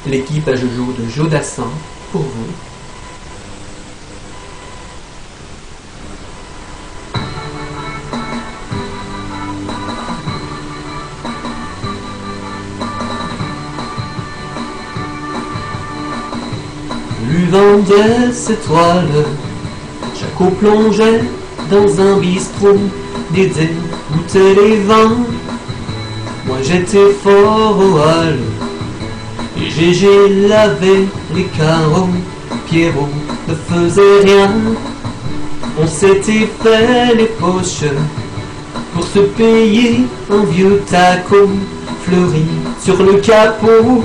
l'équipe à Jojo de Jodassin pour vous. Buvant des étoiles, Jaco plongeait dans un bistrot, Dédé goûtait les vins. Moi j'étais fort au hall, et Gégé lavait les carreaux. Pierrot ne faisait rien, on s'était fait les poches pour se payer un vieux taco fleuri sur le capot,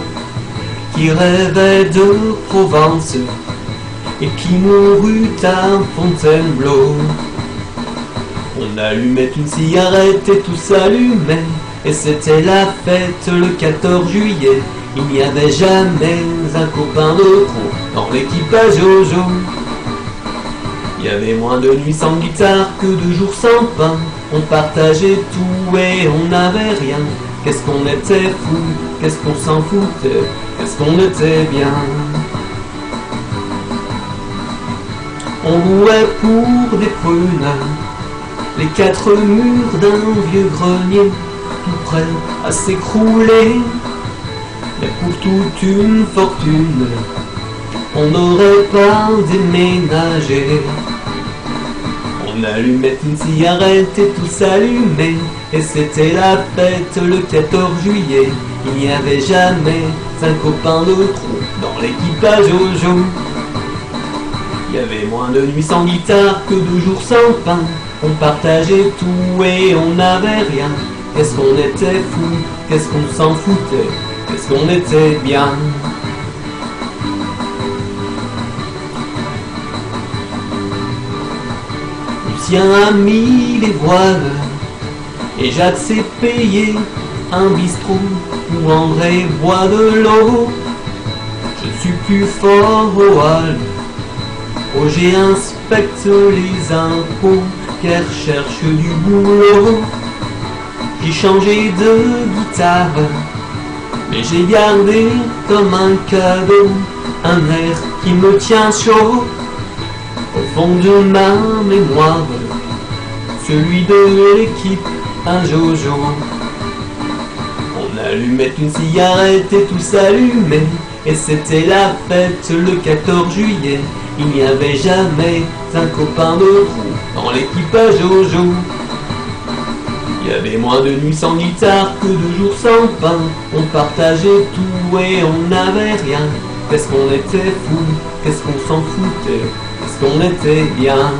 qui rêvait de Provence et qui mourut à Fontainebleau. On allumait une cigarette et tout s'allumait, et c'était la fête le 14 juillet. Il n'y avait jamais un copain de trop dans l'équipage Jojo. Il y avait moins de nuits sans guitare que de jours sans pain. On partageait tout et on n'avait rien. Qu'est-ce qu'on était fou, qu'est-ce qu'on s'en foutait, qu'est-ce qu'on était bien. On louait pour des prunes les 4 murs d'un vieux grenier, tout prêt à s'écrouler. Mais pour toute une fortune, on n'aurait pas déménagé. On allumait une cigarette et tout s'allumait, et c'était la fête le 14 juillet. Il n'y avait jamais un copain de trop dans l'équipage Jojo. Il y avait moins de nuits sans guitare que de jours sans pain. On partageait tout et on n'avait rien. Qu'est-ce qu'on était fou, qu'est-ce qu'on s'en foutait, qu'est-ce qu'on était bien. Lucien a mis les voiles et Jacques s'est payé un bistrot où André boit de l'eau. Je suis plus fort au hall, Roger inspecte les impôts, Pierre cherche du boulot. J'ai changé de guitare, mais j'ai gardé comme un cadeau un air qui me tient chaud au fond de ma mémoire, celui de l'équipe à Jojo. On allumait une cigarette et tout s'allumait, et c'était la fête le 14 juillet. Il n'y avait jamais un copain de trop dans l'équipage Jojo. Il y avait moins de nuits sans guitare que de jours sans pain. On partageait tout et on n'avait rien. Qu'est-ce qu'on était fou, qu'est-ce qu'on s'en foutait, qu'est-ce qu'on était bien.